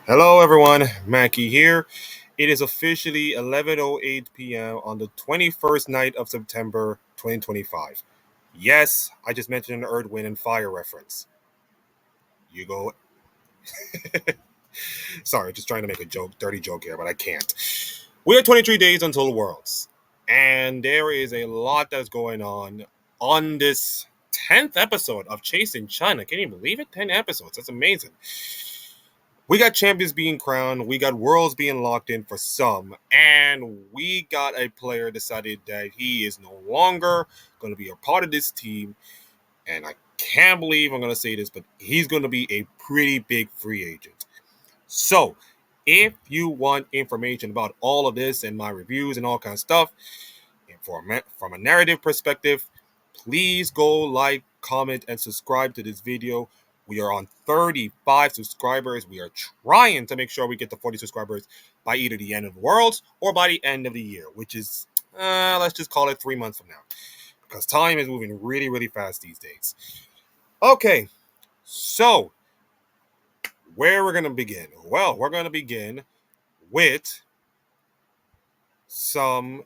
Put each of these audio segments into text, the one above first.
Hello, everyone. Mackie here. It is officially 11:08 p.m. on the 21st night of September 2025. Yes, I just mentioned an Earth, Wind, and Fire reference. You go. Sorry, just trying to make a joke, dirty joke here, but I can't. We are 23 days until Worlds, and there is a lot that's going on this 10th episode of Chasing China. Can you believe it? 10 episodes. That's amazing. We got champions being crowned, we got worlds being locked in for some, and we got a player decided that he is no longer going to be a part of this team. And I can't believe I'm going to say this, but he's going to be a pretty big free agent. So, if you want information about all of this and my reviews and all kinds of stuff, and from a narrative perspective, please go like, comment, and subscribe to this video. We are on 35 subscribers. We are trying to make sure we get to 40 subscribers by either the end of the world or by the end of the year, which is, let's just call it 3 months from now. Because time is moving really, really fast these days. Okay, so where we're going to begin? Well, we're going to begin with some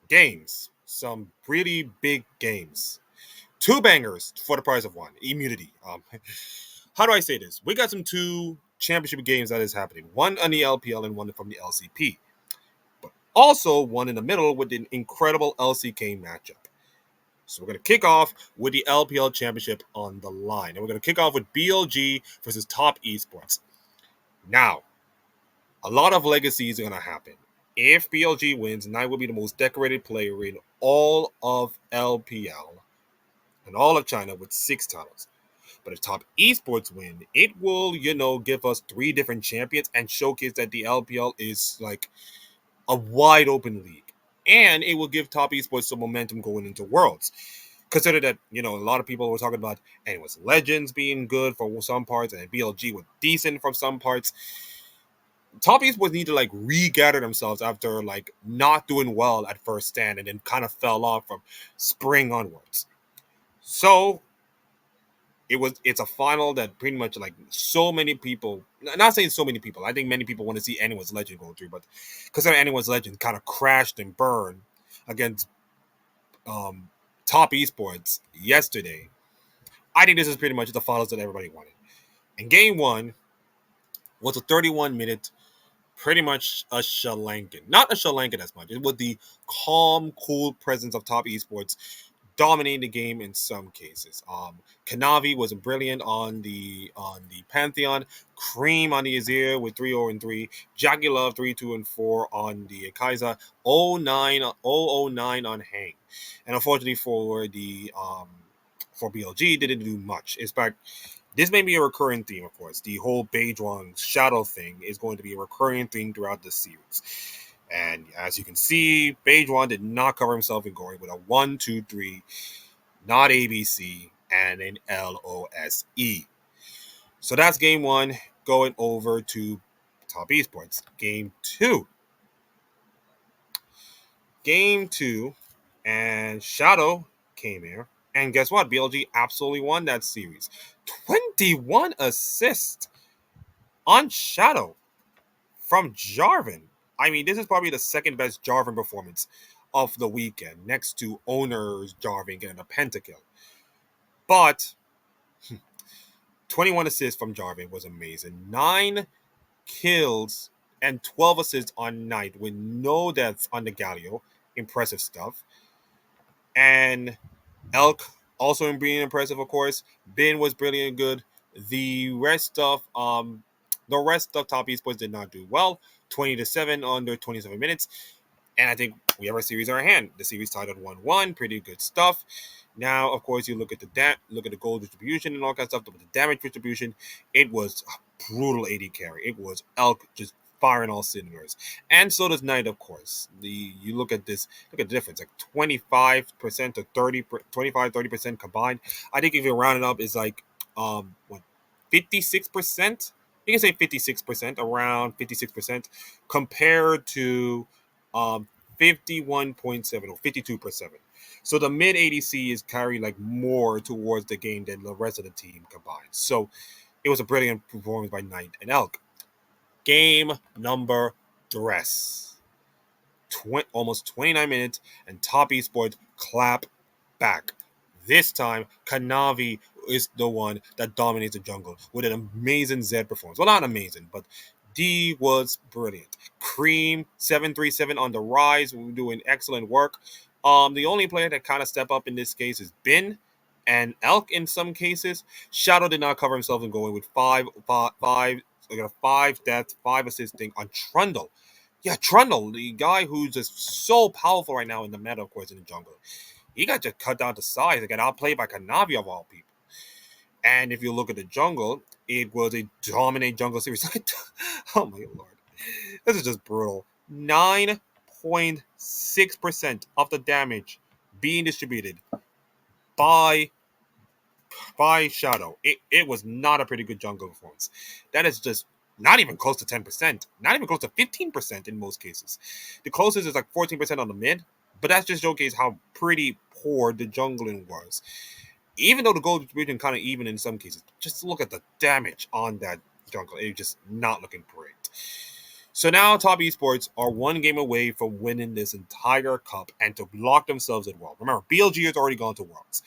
games, some really big games. Two bangers for the price of one. Immunity. How do I say this? We got some two championship games that is happening. One on the LPL and one from the LCP. But also one in the middle with an incredible LCK matchup. So we're going to kick off with the LPL championship on the line. And we're going to kick off with BLG versus Top Esports. Now, a lot of legacies are going to happen. If BLG wins, Knight will be the most decorated player in all of LPL and all of China with 6 titles. But if Top Esports win, it will, give us 3 different champions and showcase that the LPL is like a wide open league. And it will give Top Esports some momentum going into Worlds. Consider that, a lot of people were talking about anyways, Legends being good for some parts and BLG was decent for some parts. Top Esports need to regather themselves after not doing well at first stand and then kind of fell off from spring onwards. So it's a final that pretty much so many people, not saying so many people, I think many people want to see anyone's legend go through, but because anyone's legend kind of crashed and burned against Top Esports yesterday, I think this is pretty much the finals that everybody wanted. And game one was a 31-minute, pretty much a Shalankin. Not a Shalankin as much. It was the calm, cool presence of Top Esports dominating the game in some cases. Kanavi was brilliant on the Pantheon. Cream on the Azir with 3-0-3. Jackie Love 3-2-4 on the Kaiser. 0-9 on Hang. And unfortunately for BLG, didn't do much. In fact, this may be a recurring theme, of course. The whole Beidwang shadow thing is going to be a recurring thing throughout the series. And as you can see, Beidwang did not cover himself in gory with a 1-2-3, not ABC, and an LOSE. So that's game one, going over to Top Esports. Game two. And Shadow came here. And guess what? BLG absolutely won that series. 21 assists on Shadow from Jarvan. I mean, this is probably the second best Jarvan performance of the weekend, next to Owner's Jarvan getting a pentakill. But 21 assists from Jarvan was amazing. 9 kills and 12 assists on Knight with no deaths on the Galio. Impressive stuff. And Elk also being impressive, of course. Bin was brilliant good. The rest of Top Esports did not do well. 20-7 under 27 minutes. And I think we have our series in our hand. The series tied at 1-1. Pretty good stuff. Now, of course, you look at the goal distribution and all that stuff. But the damage distribution, it was a brutal AD carry. It was Elk just firing all cylinders. And so does Knight, of course. You look at this, look at the difference, 25% to 30% combined. I think if you round it up, it's 56%? You can say 56%, around 56%, compared to 51.7 or 52%. So the mid ADC is carried more towards the game than the rest of the team combined. So it was a brilliant performance by Knight and Elk. Game number dress. Almost 29 minutes, and Top Esports clap back. This time, Kanavi is the one that dominates the jungle with an amazing Z performance. Well, not amazing, but D was brilliant. Cream 737 on the rise, doing excellent work. The only player that kind of step up in this case is Bin and Elk in some cases. Shadow did not cover himself in going with five deaths, five assisting on Trundle. Yeah, Trundle, the guy who's just so powerful right now in the meta, of course, in the jungle. He got just cut down to size and got outplayed by Kanavi of all people. And if you look at the jungle, it was a dominant jungle series. Look at, oh my lord, this is just brutal. 9.6% of the damage being distributed by Shadow. It was not a pretty good jungle performance. That is just not even close to 10%, not even close to 15% in most cases. The closest is like 14% on the mid, but that's just showcase how pretty poor the jungling was. Even though the gold distribution kind of even in some cases, just look at the damage on that jungle. It's just not looking great. So now Top Esports are one game away from winning this entire cup and to lock themselves at World. Remember, BLG has already gone to Worlds.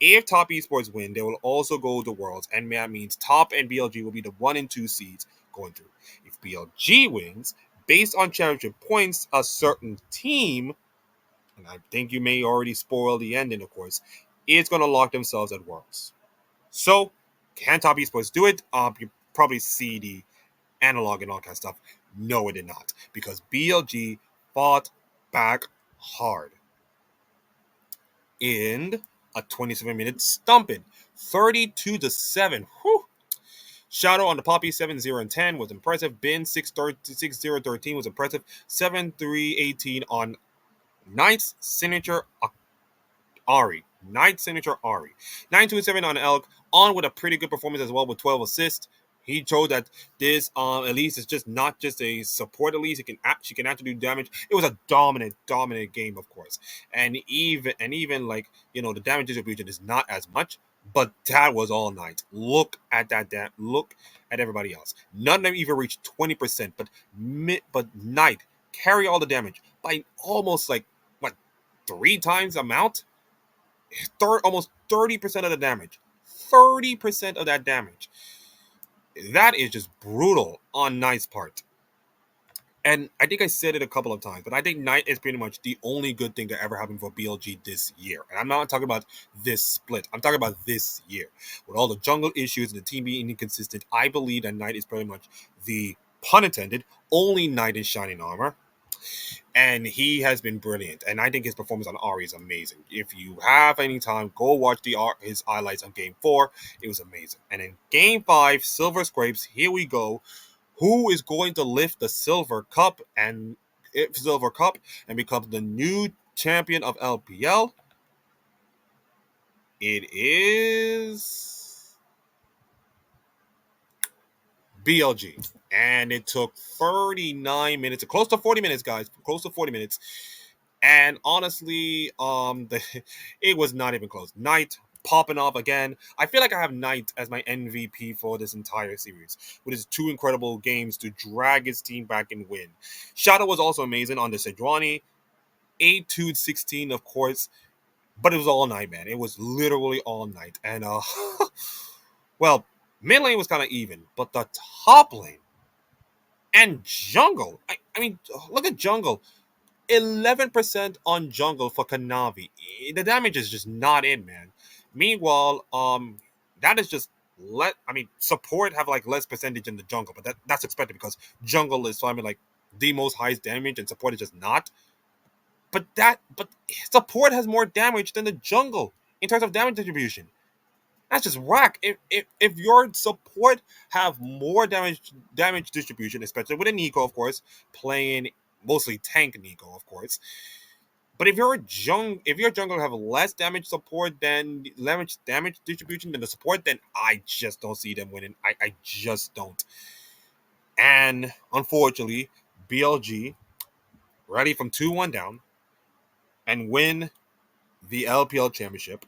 If Top Esports win, they will also go to Worlds, and that means Top and BLG will be the 1 and 2 seeds going through. If BLG wins, based on championship points, a certain team, and I think you may already spoil the ending, of course, is going to lock themselves at Worlds. So, can Top Esports do it? You probably see the analog and all kind of stuff. No, it did not, because BLG fought back hard in a 27-minute stomping, 32-7. Whew. Shadow on the Poppy 7-0 and 10 was impressive. Bin 6-0-13 was impressive. 7-3-18 on Knight's signature Ari. Knight's signature Ari. 9-2-7 on Elk. On with a pretty good performance as well with 12 assists. He showed that this Elise is just not just a support Elise. She can actually do damage. It was a dominant game, of course. And even like the damage distribution is not as much, but that was all Knight. Look at that. Look at everybody else. None of them even reached 20%, but Knight carry all the damage by almost like what 3 times amount. Almost 30% of the damage. 30% of that damage. That is just brutal on Knight's part. And I think I said it a couple of times, but I think Knight is pretty much the only good thing that ever happened for BLG this year. And I'm not talking about this split. I'm talking about this year. With all the jungle issues and the team being inconsistent, I believe that Knight is pretty much the, pun intended, only Knight in shining armor. And he has been brilliant. And I think his performance on Ari is amazing. If you have any time, go watch his highlights on Game 4. It was amazing. And in Game 5, Silver Scrapes, here we go. Who is going to lift the Silver Cup and become the new champion of LPL? It is BLG. And it took 39 minutes, close to 40 minutes, guys. Close to 40 minutes. And honestly, it was not even close. Knight popping off again. I feel like I have Knight as my MVP for this entire series, with his 2 incredible games to drag his team back and win. Shadow was also amazing on the Sejuani. 8-2-16, of course, but it was all Knight, man. It was literally all Knight. And, well, mid lane was kind of even, but the top lane and jungle, I mean, look at jungle. 11% on jungle for Kanavi. The damage is just not in, man. Meanwhile, that is just support have like less percentage in the jungle, but that's expected because jungle is like the most highest damage and support is just not. But support has more damage than the jungle in terms of damage distribution. That's just whack. If your support have more damage distribution, especially with a Nico, of course, playing mostly tank Nico, of course. But if your jungle have less damage distribution than the support, then I just don't see them winning. I just don't. And unfortunately, BLG ready from 2-1 down and win the LPL championship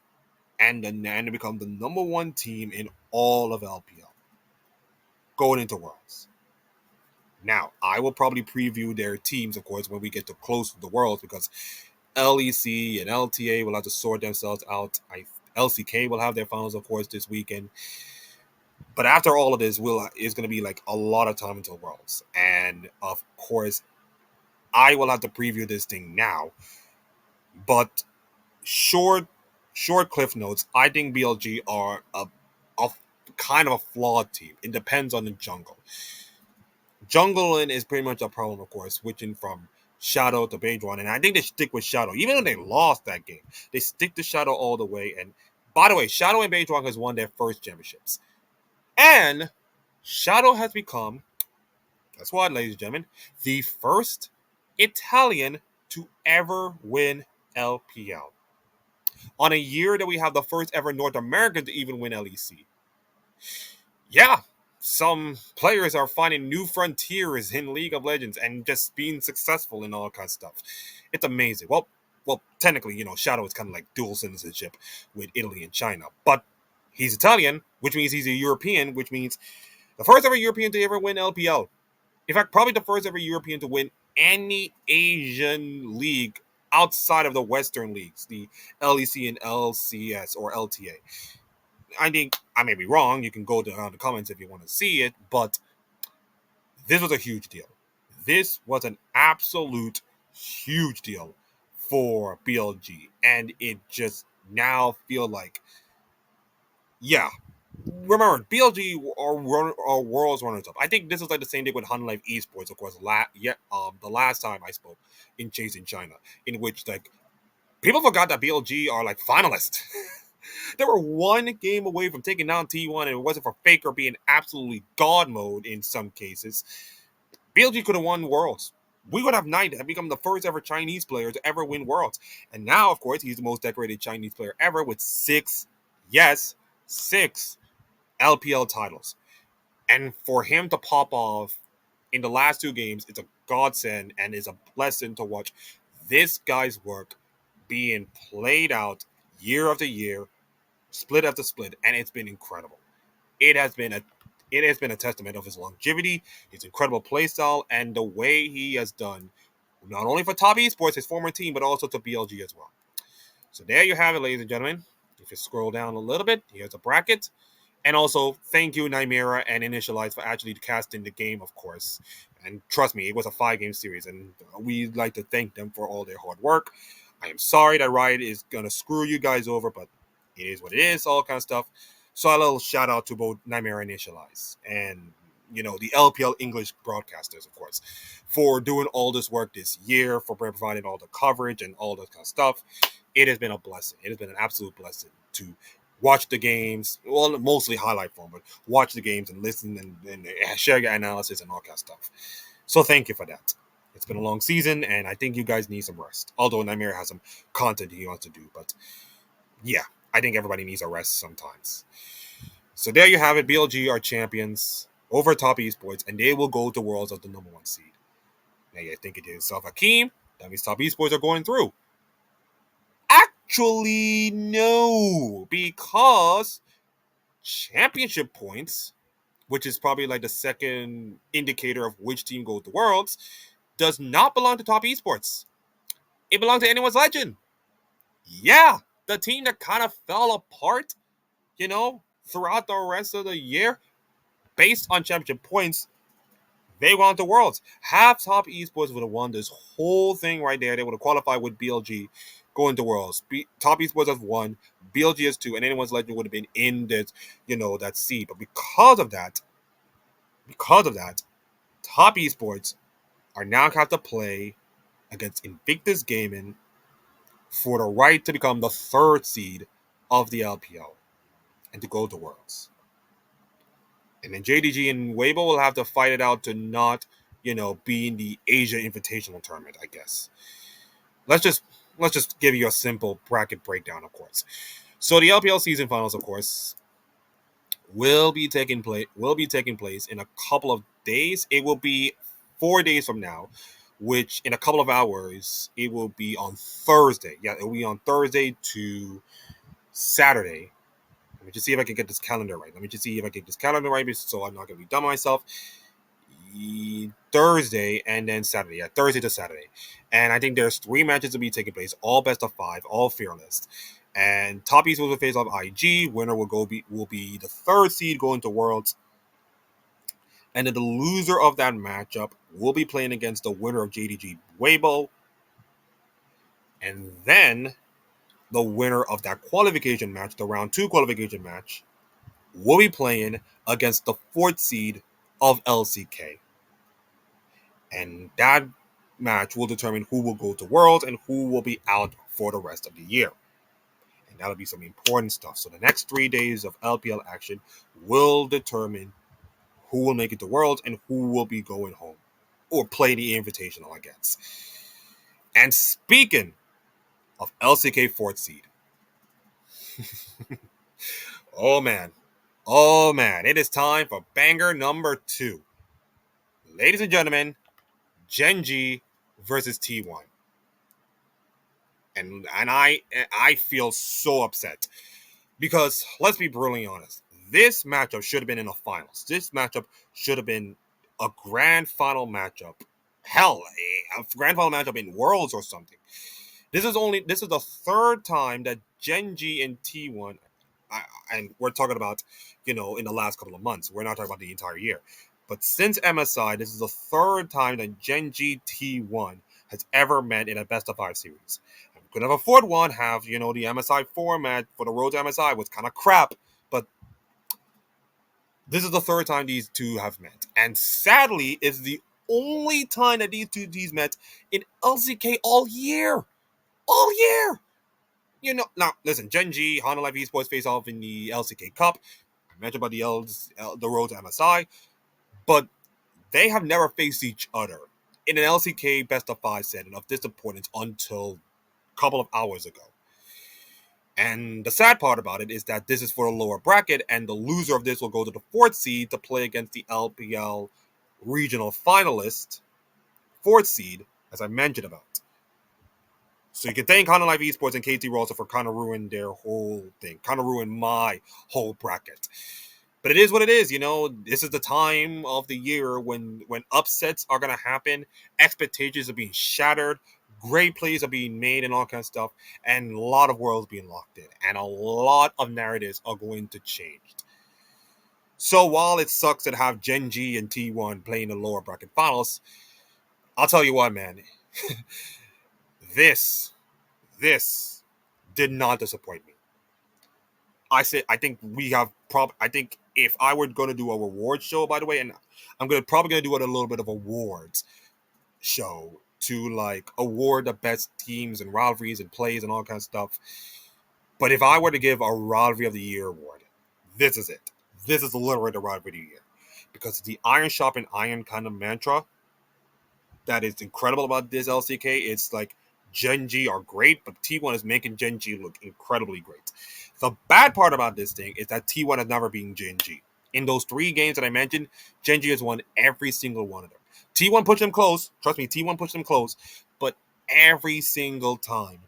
and to become the number 1 team in all of LPL going into Worlds. Now, I will probably preview their teams, of course, when we get to close to the Worlds, because LEC and LTA will have to sort themselves out. LCK will have their finals, of course, this weekend. But after all of this, will is going to be like a lot of time until Worlds, and of course, I will have to preview this thing now. But short, short cliff notes. I think BLG are a kind of a flawed team. It depends on the jungle. Jungling is pretty much a problem, of course, switching from Shadow to Beidron, and I think they stick with Shadow. Even though they lost that game, they stick to Shadow all the way. And by the way, Shadow and Beidron has won their first championships. And Shadow has become, guess what, ladies and gentlemen, the first Italian to ever win LPL. On a year that we have the first ever North American to even win LEC. Yeah, some players are finding new frontiers in League of Legends and just being successful in all kinds of stuff. It's amazing. Well, technically, Shadow is kind of like dual citizenship with Italy and China, but he's Italian, which means he's a European, which means the first ever European to ever win LPL. In fact, probably the first ever European to win any Asian league outside of the Western leagues, the LEC and LCS or LTA. I think I may be wrong. You can go down the comments if you want to see it, but this was a huge deal. This was an absolute huge deal for BLG, and it just now feel like, yeah. Remember, BLG are world's runners up. I think this is like the same thing with Hun Life Esports, of course. The last time I spoke in Chasing China, in which like people forgot that BLG are like finalists. They were one game away from taking down T1, and it wasn't for Faker being absolutely god mode in some cases. BLG could have won Worlds. We would have Knight have become the first ever Chinese player to ever win Worlds. And now, of course, he's the most decorated Chinese player ever with six, yes, six LPL titles. And for him to pop off in the last two games, it's a godsend and is a blessing to watch this guy's work being played out year after year, split after split, and it's been incredible. It has been a testament of his longevity, his incredible playstyle, and the way he has done not only for Top Esports, his former team, but also to BLG as well. So there you have it, ladies and gentlemen. If you scroll down a little bit, here's a bracket. And also, thank you, Nymera and Initialize, for actually casting the game, of course. And trust me, it was a 5-game series, and we'd like to thank them for all their hard work. I am sorry that Riot is going to screw you guys over, but it is what it is, all kind of stuff. So a little shout out to both Nymera and Initialize and, the LPL English broadcasters, of course, for doing all this work this year, for providing all the coverage and all that kind of stuff. It has been a blessing. It has been an absolute blessing to watch the games, well, mostly highlight form, but watch the games and listen and share your analysis and all kind of stuff. So thank you for that. It's been a long season, and I think you guys need some rest. Although Nymera has some content he wants to do, but yeah, I think everybody needs a rest sometimes. So there you have it. BLG are champions over Top Esports, and they will go to Worlds as the number 1 seed. Now you think it is South Hakeem. That means Top Esports are going through. Actually, no, because championship points, which is probably like the second indicator of which team goes to Worlds, does not belong to Top Esports. It belongs to Anyone's Legend. Yeah, the team that kind of fell apart, throughout the rest of the year, based on championship points, they went to Worlds. Half Top Esports would have won this whole thing right there. They would have qualified with BLG going to Worlds. Top Esports has won, BLG has 2, and Anyone's Legend would have been in this, that seed. But because of that, Top Esports are now have to play against Invictus Gaming for the right to become the 3rd seed of the LPL and to go to Worlds. And then JDG and Weibo will have to fight it out to not, be in the Asia Invitational Tournament, I guess. Let's just give you a simple bracket breakdown, of course. So the LPL season finals, of course, will be taking place in a couple of days. It will be 4 days from now, which in a couple of hours, it will be on Thursday. Yeah, it will be on Thursday to Saturday. Let me just see if I can get this calendar right. So I'm not going to be dumb myself. Thursday and then Saturday. Yeah, Thursday to Saturday. And I think there's 3 matches to be taking place, all best of 5, all fearless. And top East will face off IG. Winner will be the third seed going to Worlds. And then the loser of that matchup will be playing against the winner of JDG Weibo. And then the winner of that qualification match, the round 2 qualification match, will be playing against the fourth seed of LCK. And that match will determine who will go to Worlds and who will be out for the rest of the year. And that'll be some important stuff. So the next 3 days of LPL action will determine who will make it to Worlds and who will be going home or play the Invitational, I guess. And speaking of LCK fourth seed, oh man, it is time for banger number 2. Ladies and gentlemen, Genji versus T1. And I feel so upset because let's be brutally honest, this matchup should have been in the finals. This matchup should have been a grand final matchup. Hell, a grand final matchup in Worlds or something. This is the third time that Genji and T1, and we're talking about, in the last couple of months. We're not talking about the entire year. But since MSI, this is the third time that Genji T1 has ever met in a best of 5 series. We could have a fourth one, the MSI format for the road to MSI was kind of crap, but this is the third time these two have met. And sadly, it's the only time that these two teams met in LCK all year. All year! Now, listen, Genji, Honda Life Esports face off in the LCK Cup. I mentioned about the road to MSI, but they have never faced each other in an LCK best of 5 setting of this importance until a couple of hours ago. And the sad part about it is that this is for a lower bracket, and the loser of this will go to the fourth seed to play against the LPL regional finalist, fourth seed, as I mentioned about. So you can thank Honda Life Esports and KT Rosa for kind of ruining their whole thing, kind of ruined my whole bracket. But it is what it is, This is the time of the year when upsets are going to happen, expectations are being shattered, great plays are being made and all kinds of stuff, and a lot of worlds being locked in, and a lot of narratives are going to change. So while it sucks to have Genji and T1 playing the lower bracket finals, I'll tell you what, man. This did not disappoint me. I think we have I think if I were going to do a reward show, by the way, and I'm probably going to do it a little bit of awards show to award the best teams and rivalries and plays and all kinds of stuff. But if I were to give a rivalry of the year award, this is it. This is literally the rivalry of the year, because the iron sharpened iron kind of mantra that is incredible about this LCK. It's like Genji are great, but T1 is making Genji look incredibly great. The bad part about this thing is that T1 has never been Genji. In those 3 games that I mentioned, Genji has won every single one of them. T1 pushed them close. Trust me, T1 pushed them close. But every single time,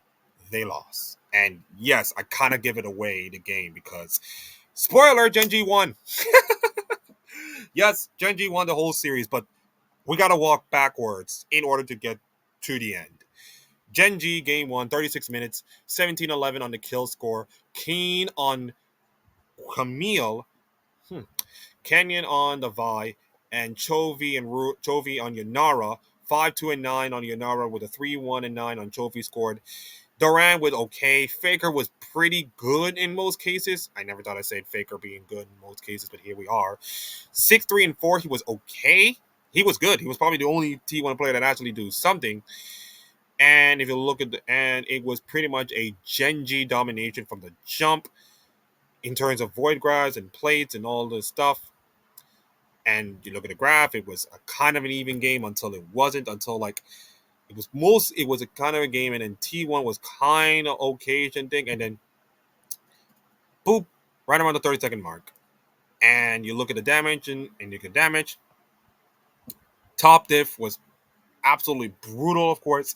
they lost. And yes, I kind of give it away, the game, because, spoiler, Genji won. Yes, Genji won the whole series, but we got to walk backwards in order to get to the end. Genji, game 1, 36 minutes, 17-11 on the kill score. Keen on Camille, Kenyon on the Vi, and Chovy on Yanara. 5-2 and 9 on Yanara with a 3-1 and 9 on Chovy scored. Duran with okay. Faker was pretty good in most cases. I never thought I said Faker being good in most cases, but here we are. 6-3 and 4, he was okay. He was good. He was probably the only T1 player that actually do something. And if you look at it was pretty much a Genji domination from the jump in terms of void grabs and plates and all this stuff. And you look at the graph, it was a kind of an even game until it wasn't, until it was a kind of a game, and then T1 was kind of okay and thing, and then boop, right around the 30-second mark. And you look at the damage and you can damage. Top diff was absolutely brutal, of course.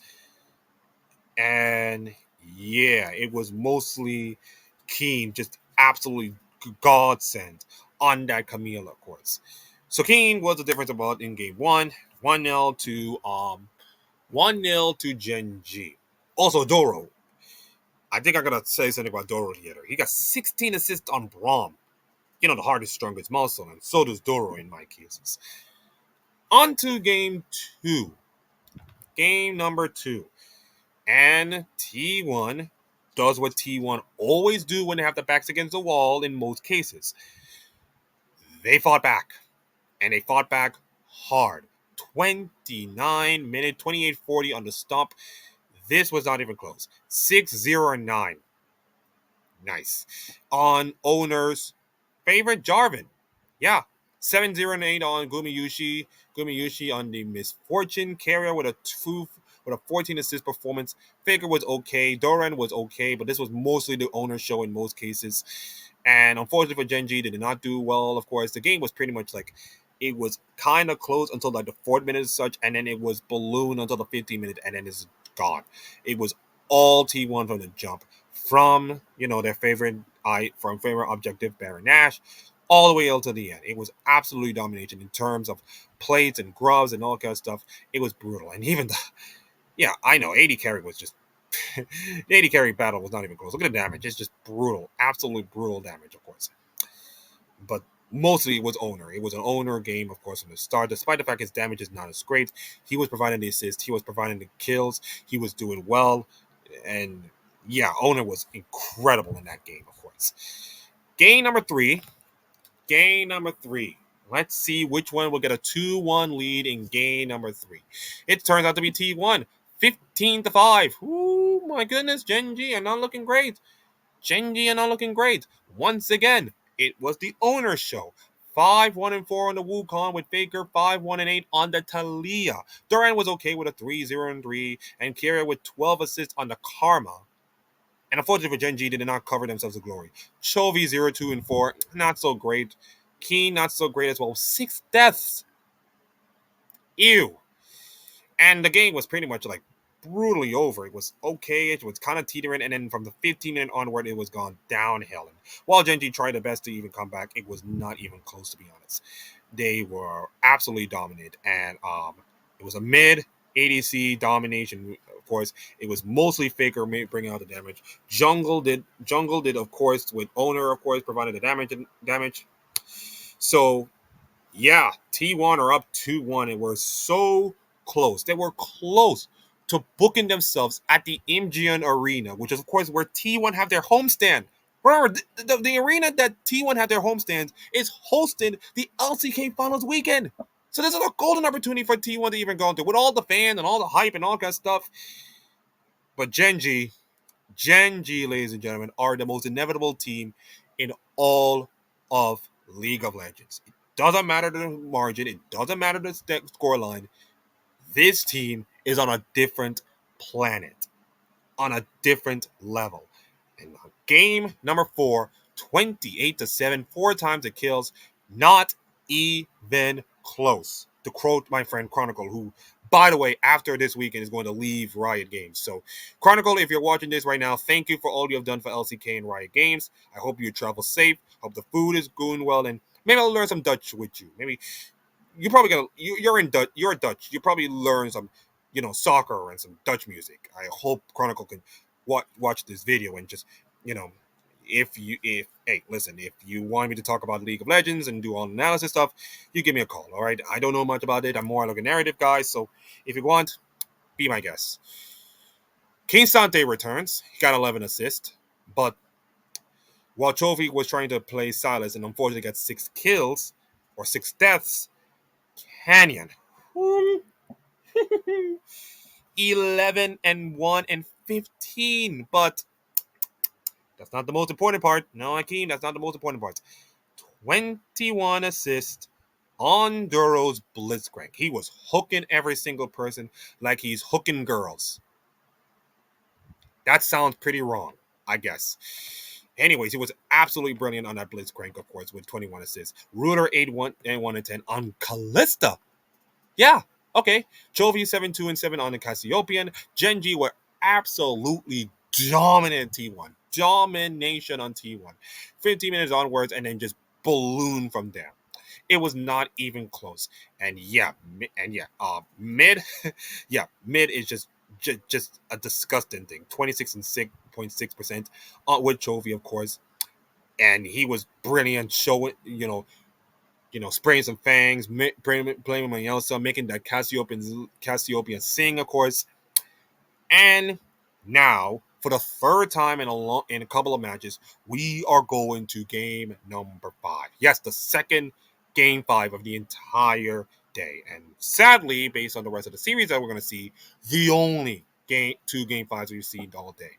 And yeah, it was mostly Keen, just absolutely godsend on that Camille, of course. So Keen was the difference about in game one. 1-0 to 1-0 to Genji. Also Doro. I think I gotta say something about Doro here. He got 16 assists on Braum. You know, the hardest, strongest muscle, and so does Doro in my cases. On to game two. Game number two. And T1 does what T1 always do when they have their backs against the wall in most cases. They fought back. And they fought back hard. 29-minute, 28-40 on the stump. This was not even close. 6-0-9. Nice. On owner's favorite, Jarvan. Yeah. 7-0-8 on Gumiyushi. Gumiyushi on the misfortune carrier with a 14 assist performance. Faker was okay. Doran was okay, but this was mostly the owner show in most cases. And unfortunately for Genji, they did not do well. Of course, the game was pretty much like it was kind of close until like the 4th minute as such, and then it was balloon until the 15th minute, and then it's gone. It was all T1 from the jump, from their favorite objective Baron Nash, all the way up to the end. It was absolutely domination in terms of plates and grubs and all kind of stuff. It was brutal, and even yeah, I know 80 carry was just the 80 carry battle was not even close. Look at the damage; it's just brutal, absolutely brutal damage, of course. But mostly it was owner. It was an owner game, of course, from the start. Despite the fact his damage is not as great, he was providing the assist, he was providing the kills, he was doing well, and yeah, owner was incredible in that game, of course. Game number three. Game number three. Let's see which one will get a 2-1 lead in game number three. It turns out to be T1. 15-5. Oh my goodness, Genji are not looking great. Genji are not looking great. Once again, it was the owner's show. 5-1-4 on the Wukong with Faker, 5-1-8 on the Talia. Duran was okay with a 3-0-3, and Kira with 12 assists on the Karma. And unfortunately for Genji, they did not cover themselves with glory. Chovy 0-2-4, not so great. Keen, not so great as well. 6 deaths. Ew. And the game was pretty much like brutally over. It was okay. It was kind of teetering, and then from the 15-minute onward, it was gone downhill. And while Genji tried their best to even come back, it was not even close, to be honest. They were absolutely dominant, and it was a mid ADC domination. Of course, it was mostly Faker bringing out the damage. Jungle did, of course, with owner, of course, provided the damage. So yeah, T1 are up 2-1, and we're so close. They were close to booking themselves at the MGN Arena, which is, of course, where T1 have their homestand. Remember, the arena that T1 have their homestands is hosting the LCK Finals weekend. So this is a golden opportunity for T1 to even go into with all the fans and all the hype and all that stuff. But Genji, ladies and gentlemen, are the most inevitable team in all of League of Legends. It doesn't matter the margin. It doesn't matter the scoreline. This team is on a different planet, on a different level. And game number 4, 28-7, 4 times the kills, not even close. To quote my friend Chronicle, who, by the way, after this weekend is going to leave Riot Games. So, Chronicle, if you're watching this right now, thank you for all you have done for LCK and Riot Games. I hope you travel safe. Hope the food is going well, and maybe I'll learn some Dutch with you. Maybe you're Dutch. You're Dutch. You probably learn some, soccer and some Dutch music. I hope Chronicle can watch this video and just, if hey, listen, if you want me to talk about League of Legends and do all analysis stuff, you give me a call. All right, I don't know much about it. I'm more like a narrative guy. So if you want, be my guest. King Sante returns. He got 11 assists, but while Chovy was trying to play Silas and unfortunately got 6 kills or 6 deaths, Canyon 11-1 and 15, but that's not the most important part. No, Akeem, that's not the most important part. 21 assists on Duro's Blitzcrank. He was hooking every single person like he's hooking girls. That sounds pretty wrong, I guess. Anyways, he was absolutely brilliant on that Blitzcrank, of course, with 21 assists. Ruler 8-1 and 1-10 on Callista. Yeah, okay. Chovy 7-2-7 on the Cassiopean. Genji were absolutely dominant T1. Domination on T1. 15 minutes onwards and then just balloon from there. It was not even close. Mid, yeah, mid is just a disgusting thing. 26.6% with Chovy, of course, and he was brilliant. Showing, spraying some fangs, blaming on Yelsa, making that Cassiopean sing, of course. And now, for the third time in a couple of matches, we are going to game number 5. Yes, the second game 5 of the entire day. And sadly, based on the rest of the series that we're going to see, the only game 5s we've seen all day.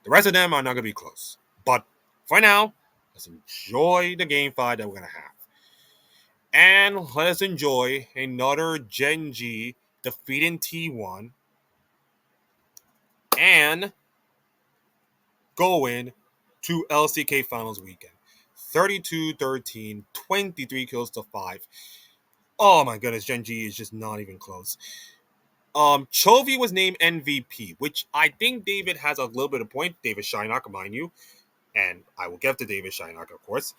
The rest of them are not going to be close. But for now, let's enjoy the game 5 that we're going to have. And let's enjoy another Genji defeating T1 and going to LCK Finals weekend. 32-13, 23 kills to 5. Oh my goodness, Genji is just not even close. Chovy was named MVP, which I think David has a little bit of point. David Shinaka, mind you. And I will get to David Shinaka, of course.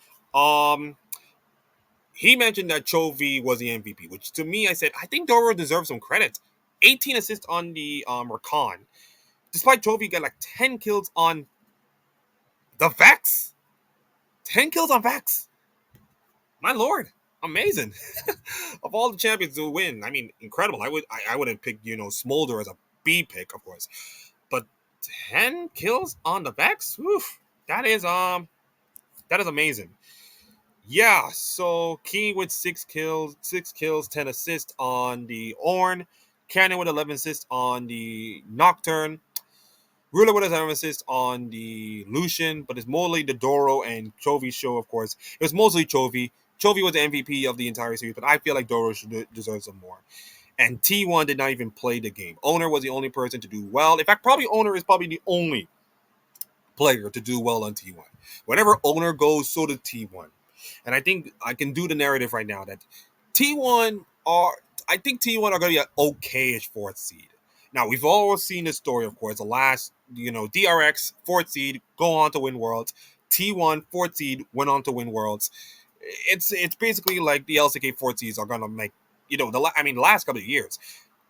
He mentioned that Chovy was the MVP, which to me, I said, I think Doro deserves some credit. 18 assists on the Rakan. Despite Chovy got like 10 kills on the Vex. 10 kills on Vex. My lord, amazing. Of all the champions to win, I mean, incredible. I would have picked, Smolder as a B pick, of course. But 10 kills on the Vex? Oof, that is amazing. Yeah, so King with 6 kills, 10 assists on the Ornn. Cannon with 11 assists on the Nocturne. Ruler with 11 assists on the Lucian, but it's mostly the Doro and Chovy show, of course. It was mostly Chovy. Chovy was the MVP of the entire series, but I feel like Doro should deserve some more. And T1 did not even play the game. Owner was the only person to do well. In fact, probably Owner is probably the only player to do well on T1. Whenever Owner goes, so does T1. And I think I can do the narrative right now that T1 are I think T1 are going to be an okay-ish fourth seed. Now, we've all seen this story, of course. The last, DRX, fourth seed, go on to win Worlds. T1, fourth seed, went on to win Worlds. It's basically like the LCK fourth seeds are going to make, the last couple of years.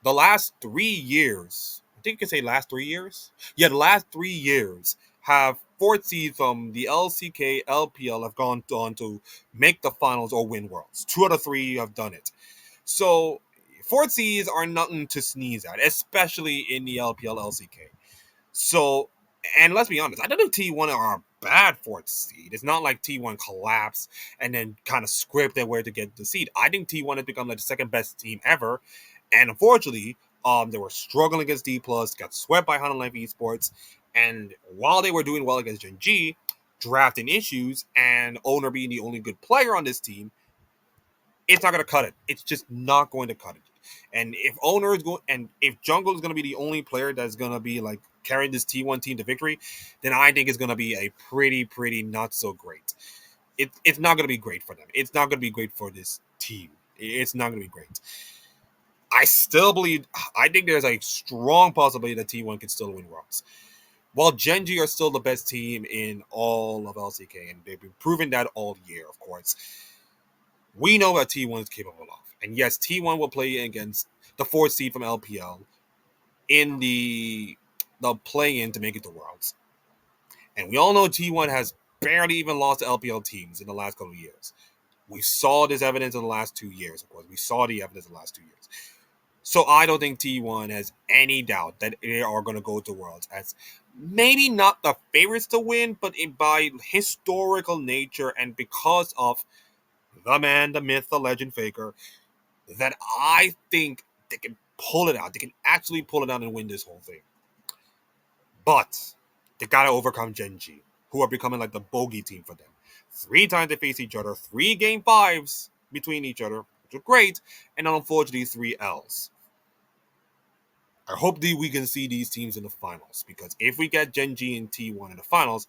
The last 3 years, I think you can say last 3 years. Yeah, the last 3 years have fourth seeds from the LCK, LPL have gone on to make the finals or win Worlds. 2 out of 3 have done it. So fourth seeds are nothing to sneeze at, especially in the LPL LCK. So, and let's be honest, I don't think T1 are a bad fourth seed. It's not like T1 collapsed and then kind of scraped their way to get the seed. I think T1 has become like the second best team ever. And unfortunately, they were struggling against D+, got swept by Honor Life Esports. And while they were doing well against Gen G, drafting issues, and Owner being the only good player on this team, it's not going to cut it. It's just not going to cut it. And if Owner is going, and if Jungle is going to be the only player that's going to be like carrying this T1 team to victory, then I think it's going to be a pretty not so great. It's not going to be great for them. It's not going to be great for this team. It's not going to be great. I think there's a strong possibility that T1 can still win Worlds. While Gen G are still the best team in all of LCK, and they've been proving that all year, of course, we know what T1 is capable of. And yes, T1 will play against the fourth seed from LPL in the play-in to make it to Worlds. And we all know T1 has barely even lost to LPL teams in the last couple of years. We saw this evidence in the last 2 years, of course. We saw the evidence in the last 2 years. So I don't think T1 has any doubt that they are going to go to Worlds as maybe not the favorites to win, but by historical nature and because of the man, the myth, the legend, Faker, that I think they can pull it out. They can actually pull it out and win this whole thing. But they got to overcome Gen G, who are becoming like the bogey team for them. 3 times they face each other, 3 game 5s between each other, which are great, and unfortunately 3 L's. I hope that we can see these teams in the finals, because if we get Gen G and T1 in the finals,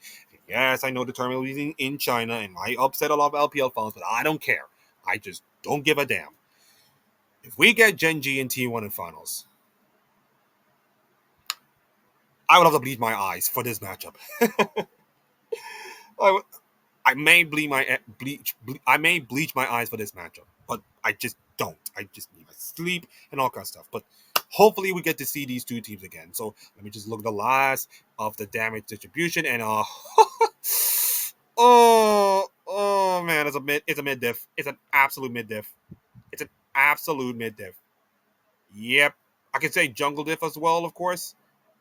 yes, I know the tournament is in China, and I upset a lot of LPL fans, but I don't care. I just don't give a damn. If we get Gen G and T1 in finals, I would have to bleed my eyes for this matchup. I may I may bleach my eyes for this matchup, but I just don't. I just need my sleep and all kind of stuff. But hopefully we get to see these two teams again. So let me just look at the last of the damage distribution and oh man, it's a mid diff. It's an absolute mid diff. It's an absolute mid diff. Yep. I can say jungle diff as well, of course.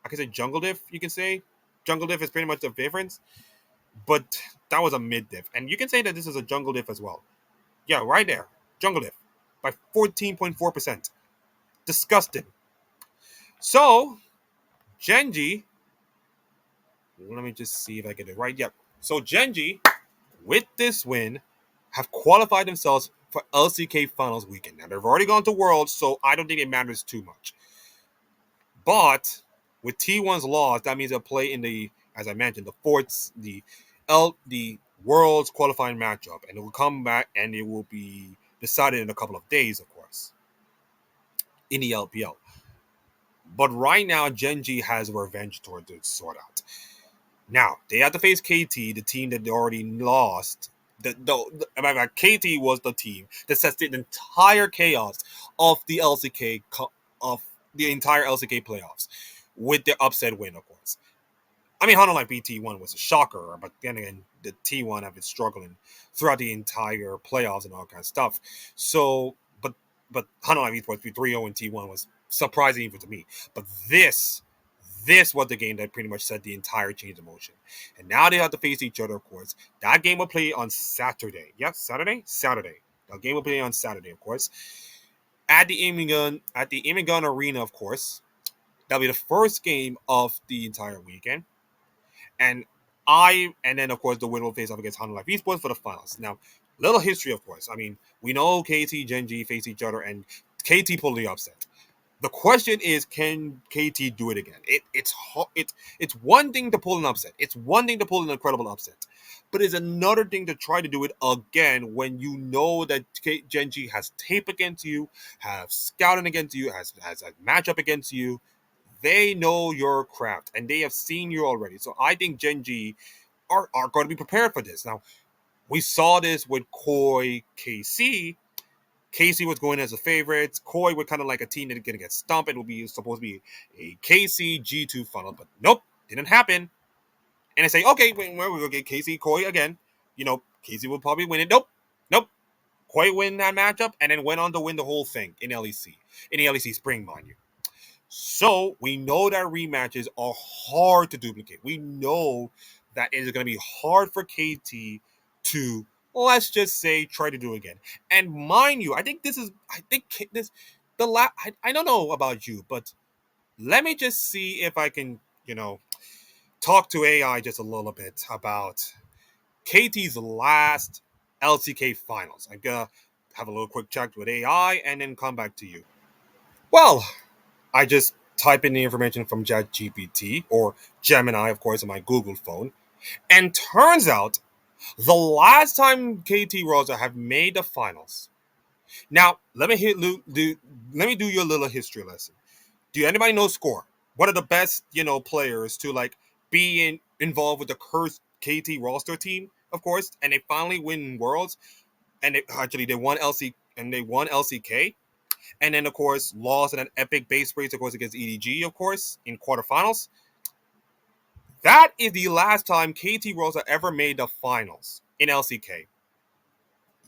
I can say jungle diff, you can say. Jungle diff is pretty much the difference. But that was a mid diff. And you can say that this is a jungle diff as well. Yeah, right there. Jungle diff. By 14.4%. Disgusting. So, Genji, let me just see if I get it right. Yep. So Genji, with this win, have qualified themselves for LCK Finals weekend. Now, they've already gone to Worlds, so I don't think it matters too much. But with T1's loss, that means they'll play in the, as I mentioned, the Worlds qualifying matchup, and it will come back and it will be decided in a couple of days, of course, in the LPL. But right now, Genji has revenge toward to sort out. Now they have to face KT, the team that they already lost. KT was the team that sets the entire chaos of the of the entire LCK playoffs with their upset win, of course. I mean, Honolulu BT1 was a shocker, but then again, the T1 have been struggling throughout the entire playoffs and all kinds of stuff. So, but Honolulu Esports 3-0 in T1 was surprising even to me. But this was the game that pretty much set the entire change of motion. And now they have to face each other, of course. That game will play on Saturday. Yes, Saturday? Saturday. The game will play on Saturday, of course. At the Imigun Arena, of course. That'll be the first game of the entire weekend. And then of course the winner will face off against Honolulu Esports for the finals. Now, little history, of course. I mean, we know KT, Genji face each other, and KT pulled the upset. The question is, can KT do it again? It's one thing to pull an upset. It's one thing to pull an incredible upset. But it's another thing to try to do it again when you know that Genji has tape against you, have scouting against you, has a matchup against you. They know your craft and they have seen you already. So I think Genji are going to be prepared for this. Now, we saw this with Koi KC. KC was going as a favorite. Koi was kind of like a team that's going to get stumped. It will be supposed to be a KC G2 funnel, but nope, didn't happen. And I say, okay, where we go get KC Koi again. You know, KC will probably win it. Nope. Koi win that matchup and then went on to win the whole thing in LEC. In the LEC Spring, mind you. So we know that rematches are hard to duplicate. We know that it is going to be hard for KT to, let's just say, try to do again. And mind you, I think I don't know about you, but let me just see if I can, talk to AI just a little bit about KT's last LCK finals. I'm going to have a little quick check with AI and then come back to you. Well, I just type in the information from ChatGPT or Gemini, of course, on my Google phone. And turns out the last time KT Rosa have made the finals. Now, let me do your little history lesson. Do anybody know Score? One of the best, players to be involved with the cursed KT roster team, of course, and they finally win Worlds, and they won LCK. And then, of course, lost in an epic base race, of course, against EDG, of course, in quarterfinals. That is the last time KT Rosa ever made the finals in LCK.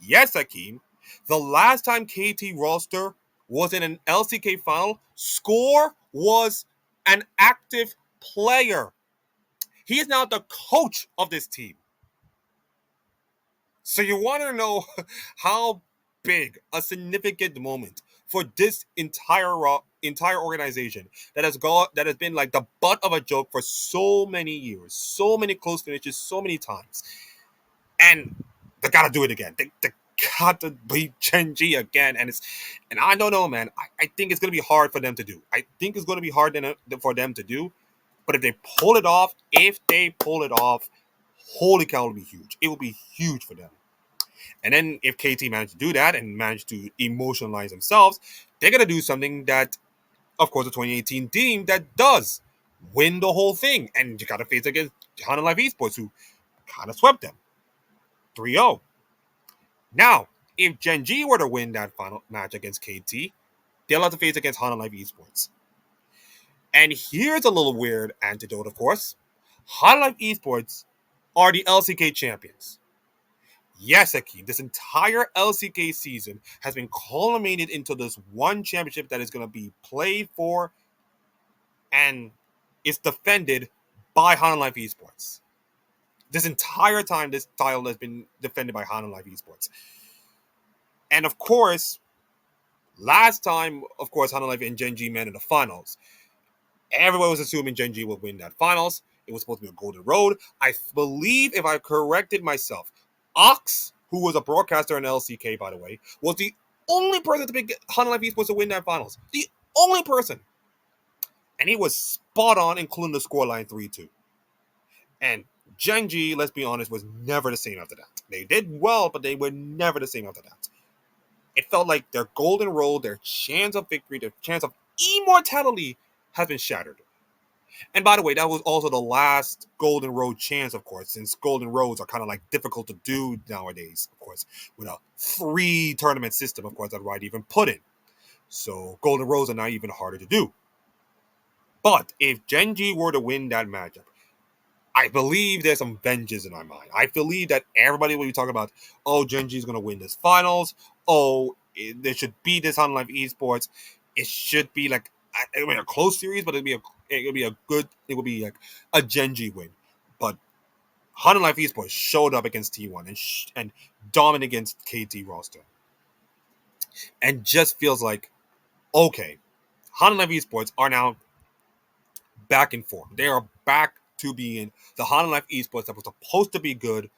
Yes, Akeem. The last time KT roster was in an LCK final, Score was an active player. He is now the coach of this team. So you want to know how big a significant moment for this entire organization that has been like the butt of a joke for so many years, so many close finishes, so many times, and they gotta do it again. They got to beat Genji again, and I don't know, man. I think it's gonna be hard for them to do. I think it's gonna be hard for them to do. But if they pull it off, holy cow, it'll be huge. It will be huge for them. And then if KT managed to do that and managed to emotionalize themselves, they're going to do something that, of course, the 2018 team that does win the whole thing. And you got to face against Honolulu Esports, who kind of swept them. 3-0. Now, if Gen G were to win that final match against KT, they'll have to face against Hana Life Esports. And here's a little weird antidote, of course. Hana Life Esports are the LCK champions. Yes, Akeem, this entire LCK season has been culminated into this one championship that is going to be played for and is defended by Hana Life Esports. This entire time, this title has been defended by Hana Life Esports. And of course, last time, of course, Hana Life and Gen G met in the finals. Everyone was assuming Gen G would win that finals. It was supposed to be a golden road. I believe, if I corrected myself, Ox, who was a broadcaster in LCK, by the way, was the only person to pick Hana Life Esports to win that finals. The only person. And he was spot on, including the scoreline 3-2. And Gen G, let's be honest, was never the same after that. They did well, but they were never the same after that. It felt like their golden road, their chance of victory, their chance of immortality has been shattered. And by the way, that was also the last Golden Road chance, of course, since Golden Roads are kind of like difficult to do nowadays, of course, with a 3-tournament system, of course, that Riot even put in. So Golden Roads are now even harder to do. But if Gen G were to win that matchup, I believe there's some vengeance in my mind. I believe that everybody will be talking about, oh, Gen G is going to win this finals. Oh, there should be this on Live Esports. It should be like it'll be a close series, but it'll be like a Gen G win. But Hana Life Esports showed up against T1 and dominated against KT roster, and just feels like, okay, Hana Life Esports are now back in form. They are back to being the Hana Life Esports that was supposed to be good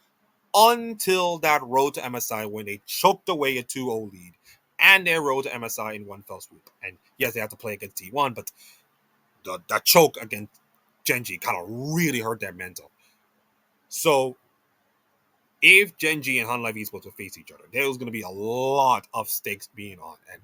until that road to MSI when they choked away a 2-0 lead and their road to MSI in one fell swoop. And yes, they have to play against T1, but the choke against Gen G kind of really hurt their mental. So if Gen G and Hana Life Esports would face each other, there was going to be a lot of stakes being on. And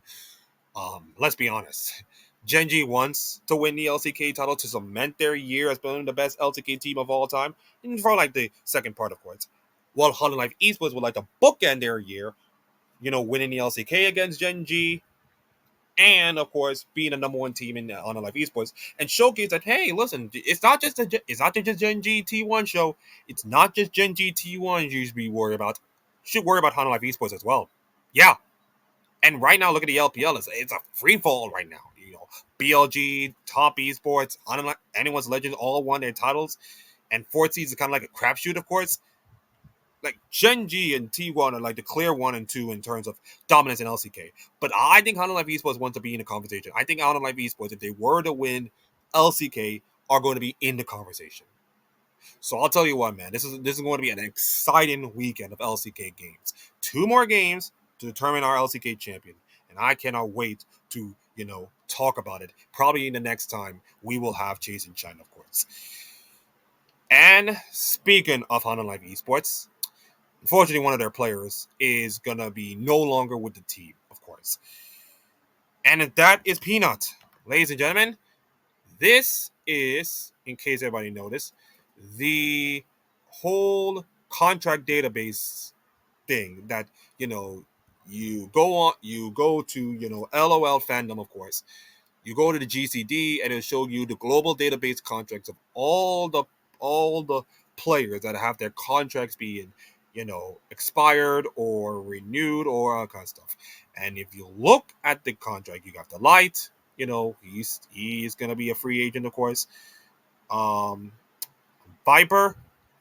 let's be honest, Gen G wants to win the LCK title to cement their year as being the best LCK team of all time, and for like the second part, of course. While Hana Life Esports would like to bookend their year, winning the LCK against Gen G, and of course being the number one team in Hana Life Esports, and showcase that, hey, listen, it's not just Gen G T1 show. It's not just Gen G T1 you should be worried about. You should worry about Hana Life Esports as well. Yeah. And right now, look at the LPL. It's a free fall right now. BLG, Top Esports, Anyone's Legends all won their titles. And fourth seed is kind of like a crapshoot, of course. Like Gen G and T1 are like the clear 1 and 2 in terms of dominance in LCK. But I think Hana Life Esports wants to be in the conversation. I think Hana Life Esports, if they were to win LCK, are going to be in the conversation. So I'll tell you what, man. This is going to be an exciting weekend of LCK games. 2 more games to determine our LCK champion. And I cannot wait to, talk about it. Probably in the next time we will have Chase in China, of course. And speaking of Hana Life Esports, unfortunately, one of their players is going to be no longer with the team, of course. And that is Peanut. Ladies and gentlemen, this is, in case everybody noticed, the whole contract database thing that, you go to, LOL fandom, of course. You go to the GCD and it'll show you the global database contracts of all the players that have their contracts being, expired or renewed or all kinds of stuff. And if you look at the contract, you got the Light, he's gonna be a free agent, of course. Viper,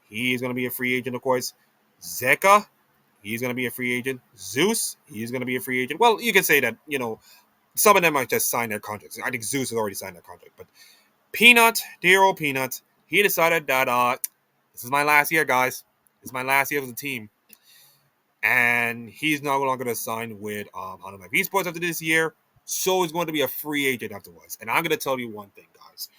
he's gonna be a free agent, of course. Zeka, he's gonna be a free agent. Zeus, he's gonna be a free agent. Well, you can say that, some of them might just sign their contracts. I think Zeus has already signed their contract. But Peanut, dear old Peanut, he decided that this is my last year, guys. This is my last year with the team. And he's no longer going to sign with Hana Life Esports after this year. So he's going to be a free agent afterwards. And I'm going to tell you one thing, guys.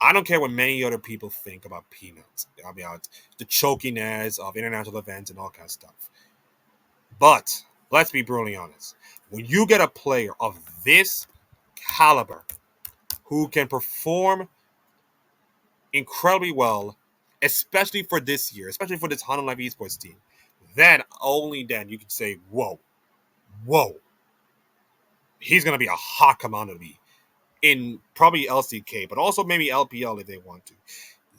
I don't care what many other people think about Peanuts, about the chokiness of international events and all kinds of stuff. But let's be brutally honest. When you get a player of this caliber who can perform incredibly well especially for this year, especially for this Honda Life Esports team, then only then you can say, whoa, he's gonna be a hot commodity in probably LCK, but also maybe LPL if they want to.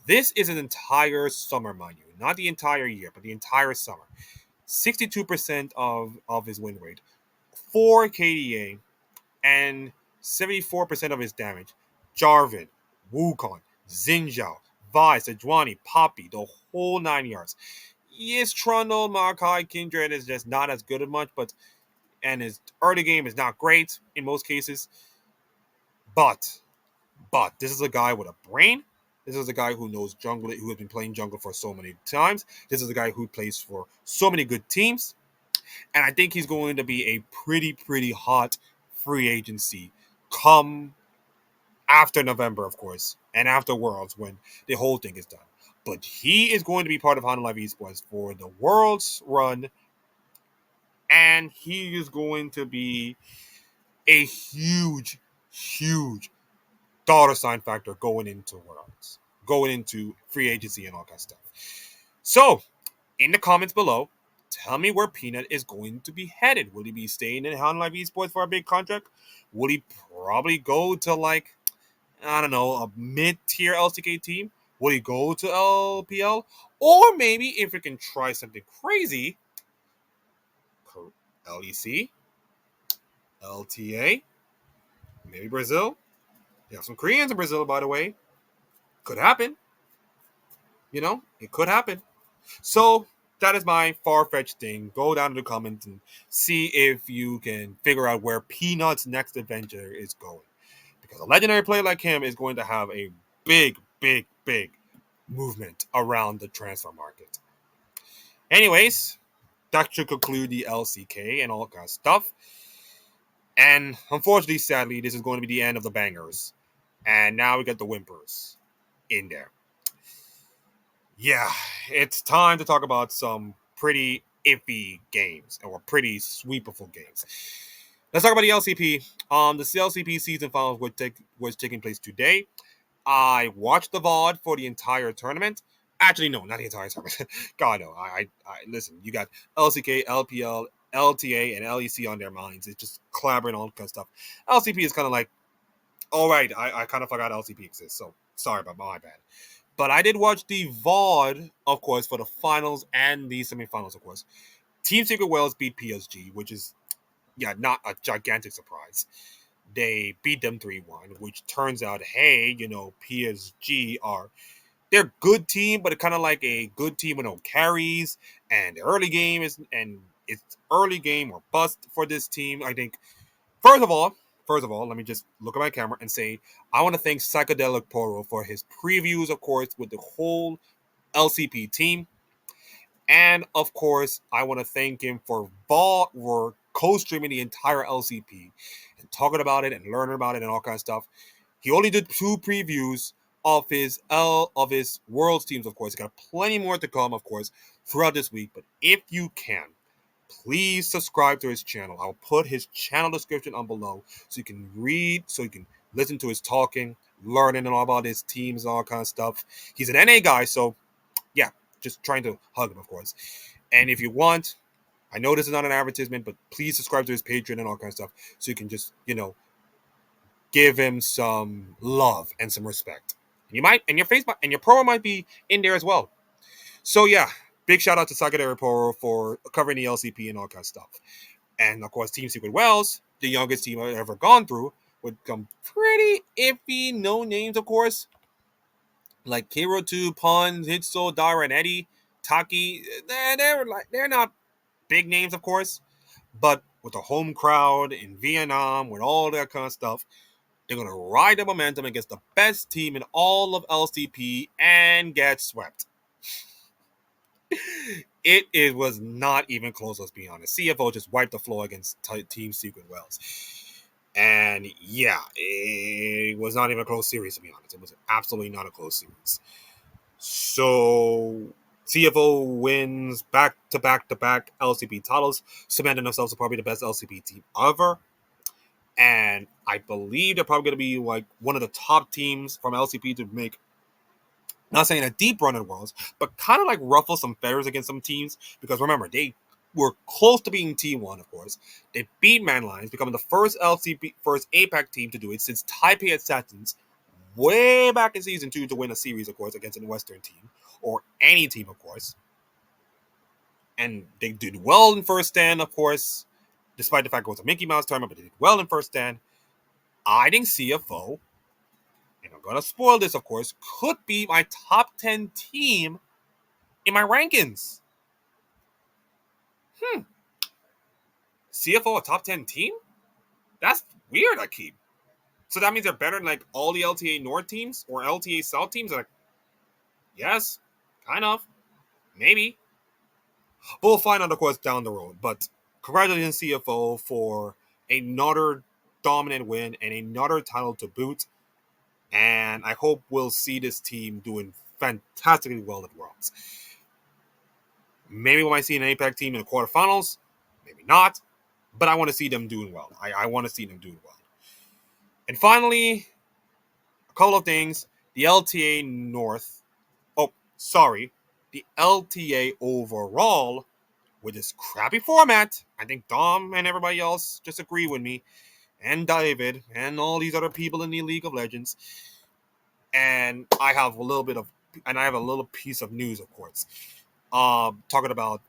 This is an entire summer, mind you, not the entire year, but the entire summer. 62% of his win rate, 4 KDA, and 74% of his damage. Jarvan, Wukong, Xinjiao, Vi, Sejuani, Poppy, the whole 9 yards. Yes, Trundle, Makai, Kindred is just not as good as much, and his early game is not great in most cases. But this is a guy with a brain. This is a guy who knows jungle, who has been playing jungle for so many times. This is a guy who plays for so many good teams. And I think he's going to be a pretty hot free agency come after November, of course, and after Worlds when the whole thing is done. But he is going to be part of Honda Live Esports for the Worlds run, and he is going to be a huge dollar sign factor going into Worlds, going into free agency and all that stuff. So, in the comments below, tell me where Peanut is going to be headed. Will he be staying in Honda Live Esports for a big contract? Will he probably go to, like, I don't know, a mid-tier LCK team? Will he go to LPL? Or maybe if we can try something crazy, LEC, LTA, maybe Brazil. You have some Koreans in Brazil, by the way. Could happen. It could happen. So that is my far-fetched thing. Go down to the comments and see if you can figure out where Peanut's next adventure is going. Because a legendary player like him is going to have a big movement around the transfer market. Anyways, that should conclude the LCK and all that stuff. And unfortunately, sadly, this is going to be the end of the bangers. And now we got the whimpers in there. Yeah, it's time to talk about some pretty iffy games or pretty sweepable games. Let's talk about the LCP. The LCP season finals was taking place today. I watched the VOD for the entire tournament. Actually, no, not the entire tournament. God, no. I listen. You got LCK, LPL, LTA, and LEC on their minds. It's just collaborating all kind of stuff. LCP is kind of like, all right. I kind of forgot LCP exists. So sorry about my bad. But I did watch the VOD, of course, for the finals and the semifinals, of course. Team Secret Wales beat PSG, which is, not a gigantic surprise. They beat them 3-1, which turns out, hey, PSG they're good team, but it's kind of like a good team with no carries. And the early game it's early game or bust for this team. I think, first of all, let me just look at my camera and say, I want to thank Psychedelic Poro for his previews, of course, with the whole LCP team. And, of course, I want to thank him for co-streaming the entire LCP and talking about it and learning about it and all kinds of stuff. He only did 2 previews of his Worlds teams, of course. He got plenty more to come, of course, throughout this week. But if you can, please subscribe to his channel. I'll put his channel description on below so you can read, so you can listen to his talking, learning and all about his teams and all kind of stuff. He's an NA guy, so yeah, just trying to hug him, of course. And if you want, I know this is not an advertisement, but please subscribe to his Patreon and all kind of stuff so you can just, give him some love and some respect. And your Facebook and your pro might be in there as well. So yeah, big shout out to Sakadera Poro for covering the LCP and all kind of stuff. And of course, Team Secret Wales, the youngest team I've ever gone through, with some pretty iffy no names, of course. Like Kiro 2, Pun, Hitso, Dara, and Eddie, Taki. They're not big names, of course. But with the home crowd in Vietnam, with all that kind of stuff, they're going to ride the momentum against the best team in all of LCP and get swept. It was not even close, let's be honest. CFO just wiped the floor against Team Secret Wales. And yeah, it was not even a close series, to be honest. It was absolutely not a close series. So CFO wins back-to-back LCP titles, cementing themselves as probably the best LCP team ever. And I believe they're probably going to be like one of the top teams from LCP to make Not saying a deep run at Worlds, but kind of like ruffle some feathers against some teams. Because remember, they were close to being T1, of course. They beat Man Lions, becoming the first LCP, first APAC team to do it since Taipei Assassins way back in Season 2 to win a series, of course, against a Western team. Or any team, of course. And they did well in first stand, of course. Despite the fact it was a Mickey Mouse tournament, but they did well in first stand. I think CFO, and I'm going to spoil this, of course, could be my top 10 team in my rankings. CFO a top 10 team? That's weird, I keep. So that means they're better than like all the LTA North teams or LTA South teams? Like, yes, kind of. Maybe. We'll find out, of course, down the road. But congratulations, CFO, for another dominant win and another title to boot. And I hope we'll see this team doing fantastically well at Worlds. Maybe we might see an APAC team in the quarterfinals. Maybe not. But I want to see them doing well. I want to see them doing well. And finally, a couple of things. The LTA North. Oh, sorry. The LTA overall, with this crappy format. I think Dom and everybody else just agree with me. And David and all these other people in the League of Legends. And I have a little piece of news, of course. Talking about,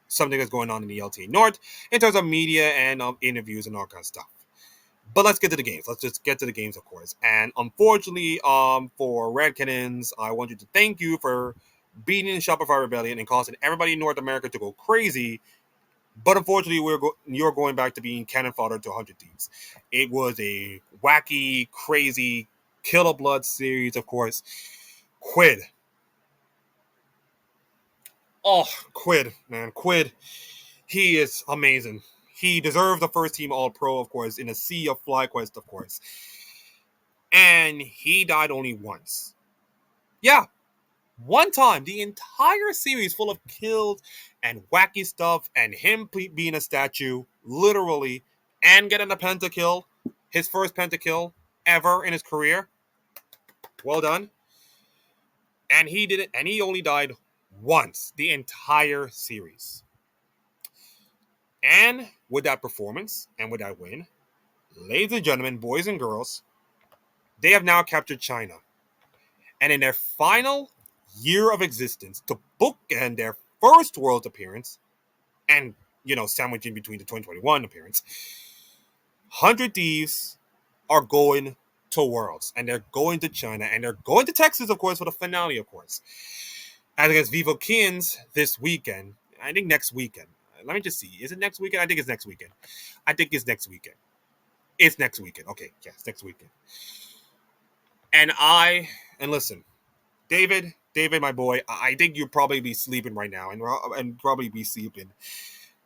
something that's going on in the LTA North in terms of media and interviews and all kinds of stuff. But let's get to the games. Let's just get to the games, of course. And unfortunately, for Red Cannons, I want you to thank you for beating the Shopify Rebellion and causing everybody in North America to go crazy. But unfortunately, you're going back to being cannon fodder to 100 Thieves. It was a wacky, crazy, kill of blood series, of course. Quid. Oh, Quid, man. Quid. He is amazing. He deserves the first team All-Pro, of course, in a sea of FlyQuest, of course. And he died only once. Yeah, one time. The entire series full of kills and wacky stuff and him being a statue, literally, and getting a pentakill. His first pentakill ever in his career. Well done. And he did it, and he only died once the entire series. And with that performance and with that win, ladies and gentlemen, boys and girls, they have now captured China. And in their final year of existence, to bookend their first World appearance, and, sandwich in between the 2021 appearance, 100 Thieves are going to Worlds. And they're going to China. And they're going to Texas, of course, for the finale, of course. As against Vivo Kins this weekend. I think next weekend. Let me just see. Is it next weekend? I think it's next weekend. It's next weekend. Okay, yes, next weekend. And listen, David, my boy, I think you'll probably be sleeping right now and probably be sleeping.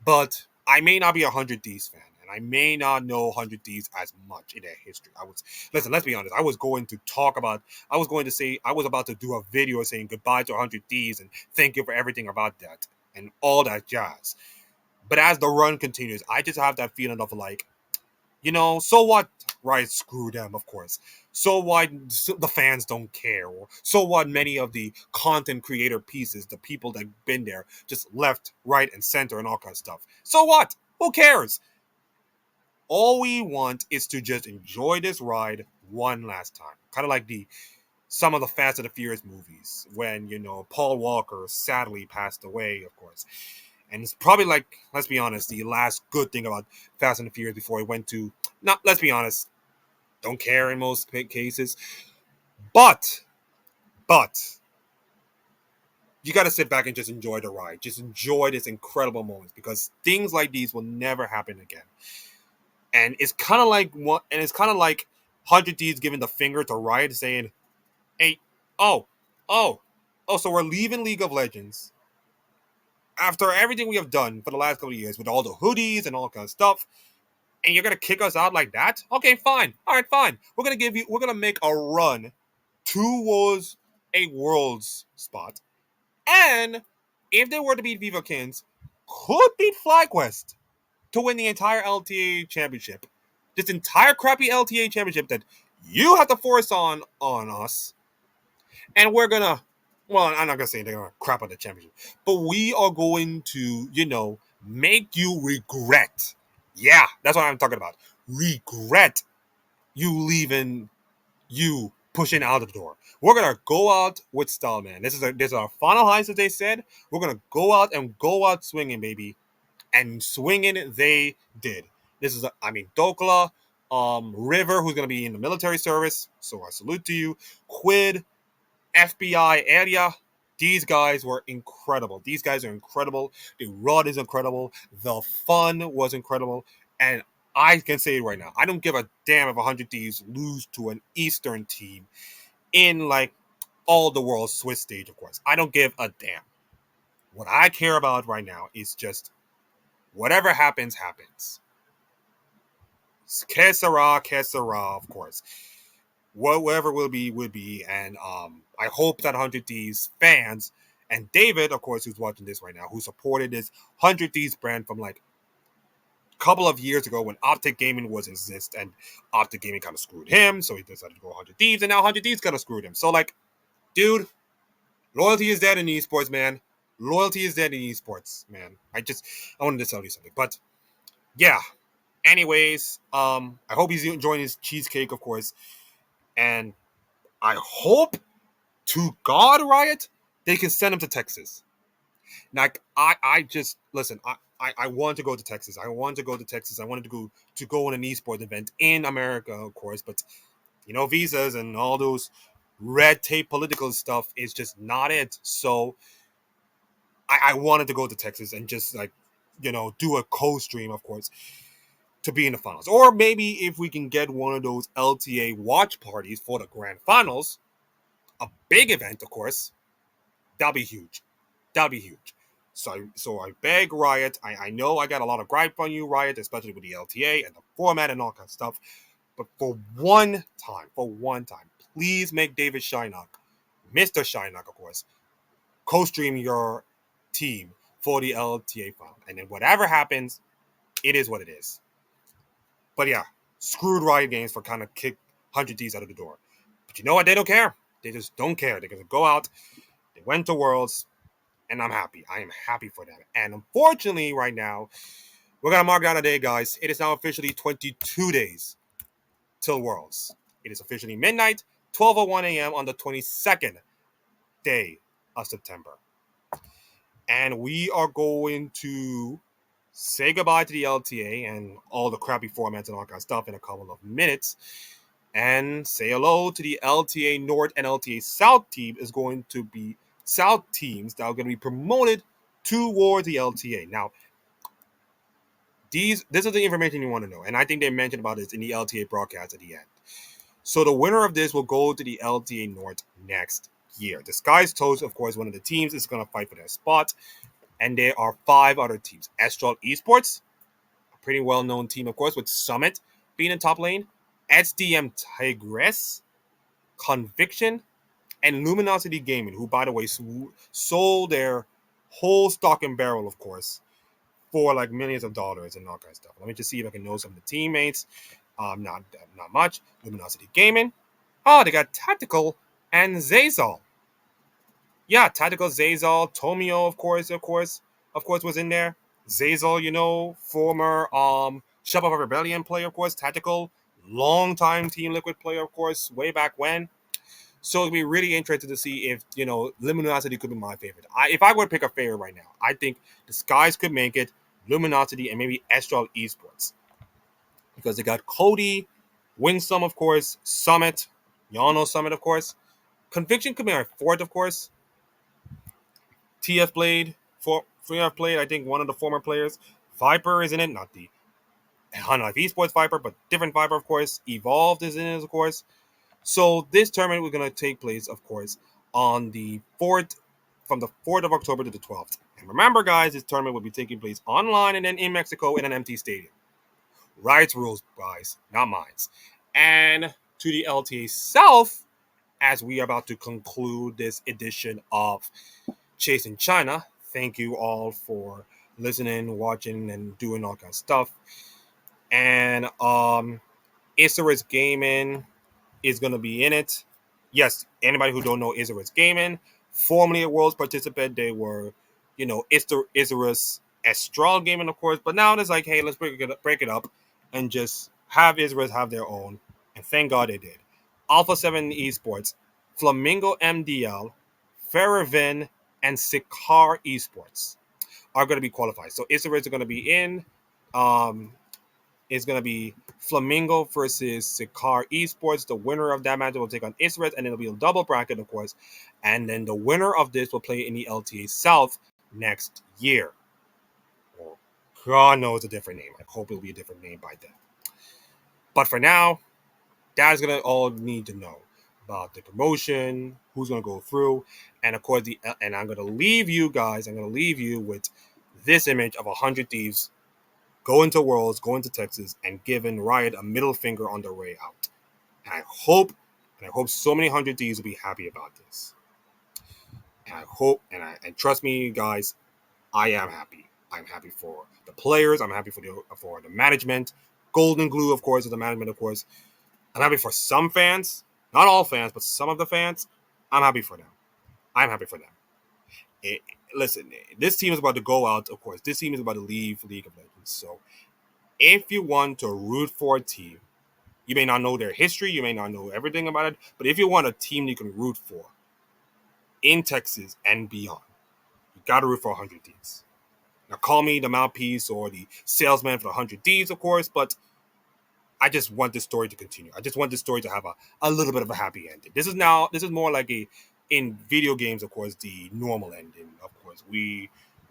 But I may not be a 100 Thieves fan, and I may not know 100 Thieves as much in their history. Listen, let's be honest. I was about to do a video saying goodbye to 100 Thieves and thank you for everything about that and all that jazz. But as the run continues, I just have that feeling of like, so what? Right, screw them, of course. So what? The fans don't care. Or so what? Many of the content creator pieces, the people that been there, just left, right, and center and all kinds of stuff. So what? Who cares? All we want is to just enjoy this ride one last time. Kind of like some of the Fast and the Furious movies when, Paul Walker sadly passed away, of course. And it's probably like, let's be honest, the last good thing about Fast and the Furious before he went to, let's be honest, don't care in most cases. But, you got to sit back and just enjoy the ride. Just enjoy this incredible moment because things like these will never happen again. And it's kind of like 100 Thieves giving the finger to Riot saying, hey, so we're leaving League of Legends after everything we have done for the last couple of years with all the hoodies and all kinds of stuff, and you're gonna kick us out like that? Okay, fine. All right, fine. We're gonna make a run towards a Worlds spot, and if they were to beat Vivo Kins, could beat FlyQuest to win the entire LTA championship. This entire crappy LTA championship that you have to force on us. And we're gonna, well, I'm not gonna say they're gonna crap on the championship, but we are going to, make you regret. Yeah, that's what I'm talking about. Regret you leaving, you pushing out the door. We're gonna go out with style, man. This is our final heist, as they said. We're gonna go out swinging, baby, and swinging they did. This is, Dokla, River, who's gonna be in the military service. So I salute to you. Quid, FBI area. These guys were incredible. These guys are incredible. The run is incredible. The fun was incredible. And I can say it right now. I don't give a damn if 100 Thieves lose to an Eastern team in like all the world's Swiss stage, of course. I don't give a damn. What I care about right now is just whatever happens, happens. Que sera, of course. Whatever will be, will be. And I hope that 100 Thieves fans and David, of course, who's watching this right now, who supported this 100 Thieves brand from like a couple of years ago when Optic Gaming was exist, and Optic Gaming kind of screwed him, so he decided to go 100 Thieves, and now 100 Thieves kind of screwed him. So like, dude, loyalty is dead in esports, man. Loyalty is dead in esports, man. I wanted to tell you something, but yeah. Anyways, I hope he's enjoying his cheesecake, of course, and I hope to God, Riot, they can send him to Texas. Like I just listen. I want to go to Texas. I want to go to Texas. I wanted to go on an esports event in America, of course, but visas and all those red tape political stuff is just not it. So I wanted to go to Texas and just like do a co-stream, of course, to be in the finals, or maybe if we can get one of those LTA watch parties for the grand finals, a big event, of course. That'll be huge. That'll be huge. So I beg Riot. I know I got a lot of gripe on you, Riot, especially with the LTA and the format and all kind of stuff. But for one time, please make David Shynock, Mr. Shynock, of course, co-stream your team for the LTA final. And then whatever happens, it is what it is. But yeah, screwed Riot Games for kind of kick 100 Ds out of the door. But you know what? They don't care. They just don't care. They're going to go out. They went to Worlds. And I'm happy. I am happy for them. And unfortunately, right now, we're going to mark down a day, guys. It is now officially 22 days till Worlds. It is officially midnight, 12:01 a.m. on the 22nd day of September. And we are going to say goodbye to the LTA and all the crappy formats and all kind of stuff in a couple of minutes. And say hello to the LTA North and LTA South team is going to be South teams that are going to be promoted towards the LTA. Now, this is the information you want to know, and I think they mentioned about this in the LTA broadcast at the end. So the winner of this will go to the LTA North next year. The Sky's Toast, of course, one of the teams is going to fight for their spot, and there are 5 other teams. Astral Esports, a pretty well-known team, of course, with Summit being in top lane. SDM Tigress, Conviction, and Luminosity Gaming, who, by the way, sold their whole stock and barrel, of course, for like millions of dollars and all kinds of stuff. Let me just see if I can know some of the teammates. Not much. Luminosity Gaming. Oh, they got Tactical and Zazal. Yeah, Tactical, Zazal, Tomio, of course, was in there. Zazal, former Shop of Rebellion player, of course. Tactical, long-time Team Liquid player, of course, way back when. So it'd be really interesting to see if Luminosity could be my favorite. If I were to pick a favorite right now, I think the Skies could make it, Luminosity, and maybe Astral Esports, because they got Cody, Winsome, of course, Summit, y'all know Summit, of course. Conviction could be my fourth, of course. TF Blade, TF Blade, I think one of the former players. Viper is in it, not the Life Esports Viper, but different Viper, of course. Evolved is in it, of course. So this tournament was going to take place, of course, on the 4th, from the 4th of October to the 12th. And remember, guys, this tournament will be taking place online and then in Mexico in an empty stadium. Riot's rules, guys, not mine. And to the LTA South, as we are about to conclude this edition of Chasing China, thank you all for listening, watching, and doing all kinds of stuff. And Icarus Gaming is going to be in it. yes, anybody who don't know Isurus Gaming, formerly a Worlds participant, they were, Isurus Astral Gaming, of course, but now it's like, hey, let's break it up and just have Isurus have their own, and thank God they did. Alpha 7 Esports, Flamingo MDL, Ferravin, and Sikar Esports are going to be qualified. So Isurus are going to be in. Um, it's going to be Flamingo versus Sikar Esports. The winner of that match will take on Isurus, and it'll be a double bracket, of course. And then the winner of this will play in the LTA South next year. Or God knows a different name. I hope it'll be a different name by then. But for now, that's gonna all need to know about the promotion, who's gonna go through, and of course and I'm gonna leave you guys. I'm gonna leave you with this image of 100 Thieves going to Worlds, going to Texas, and giving Riot a middle finger on their way out. And I hope so many 100 Thieves will be happy about this. And I hope, and trust me, guys, I am happy. I'm happy for the players. I'm happy for the management. Golden Glue, of course, is the management, of course. I'm happy for some fans, not all fans, but some of the fans. I'm happy for them. I'm happy for them. Listen, this team is about to go out, of course. This team is about to leave League of Legends. So if you want to root for a team, you may not know their history, you may not know everything about it, but if you want a team you can root for in Texas and beyond, you got to root for 100 Thieves. Now, call me the mouthpiece or the salesman for the 100 Thieves, of course, but I just want this story to continue. I just want this story to have a little bit of a happy ending. This is more like in video games, of course, the normal ending. Of course, we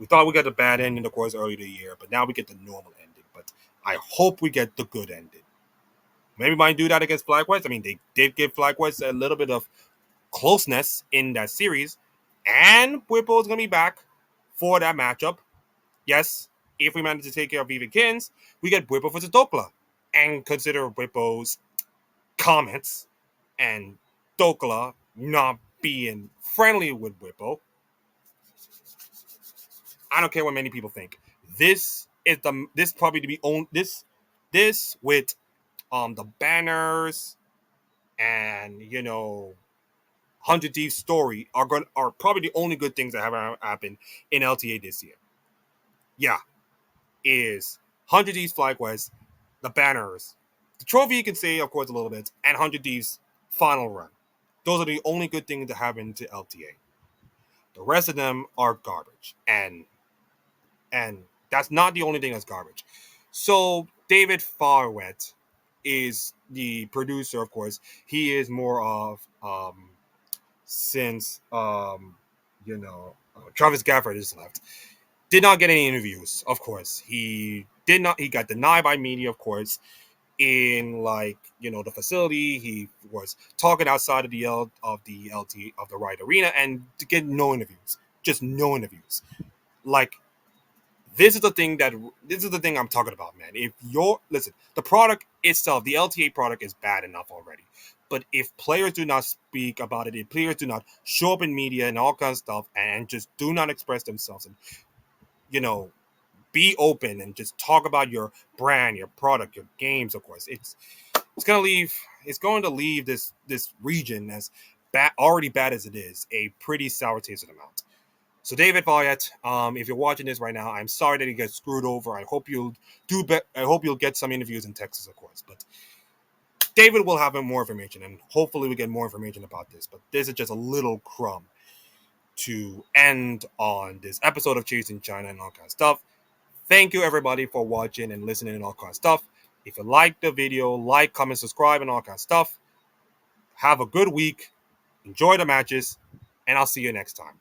thought we got the bad ending, of course, earlier the year, but now we get the normal ending. But I hope we get the good ending. Maybe might do that against FlyQuest. I mean, they did give FlyQuest a little bit of closeness in that series, and Whipple is gonna be back for that matchup. Yes, if we manage to take care of Viva Kins, we get Whipple versus Dokla. And consider Whipple's comments and Dokla not being friendly with Whipple. I don't care what many people think. This probably to be owned this with the banners and 100 Thieves story are probably the only good things that have happened in LTA this year. Yeah, is 100 Thieves FlyQuest, the banners, the trophy you can say, of course, a little bit, and 100 Thieves final run. Those are the only good things that happen to LTA. The rest of them are garbage, and that's not the only thing that's garbage. So David Farwet is the producer, of course. He is more of since Travis Gafford is left. Did not get any interviews, of course. He did not. He got denied by media, of course. In the facility, he was talking outside of the LT of the Riot Arena, and to get no interviews, just no interviews. Like this is the thing I'm talking about, man. If you're listen, the product itself, the LTA product is bad enough already. But if players do not speak about it, if players do not show up in media and all kinds of stuff, and just do not express themselves, and you know be open and just talk about your brand, your product, your games. Of course, it's going to leave. It's going to leave this region as already bad as it is, a pretty sour taste in the mouth. So, David Valiant, if you're watching this right now, I'm sorry that you get screwed over. I hope you'll I hope you'll get some interviews in Texas, of course. But David will have more information, and hopefully we get more information about this. But this is just a little crumb to end on this episode of Chasing China and all kind of stuff. Thank you everybody for watching and listening and all kind of stuff. If you like the video, like, comment, subscribe, and all kind of stuff. Have a good week. Enjoy the matches, and I'll see you next time.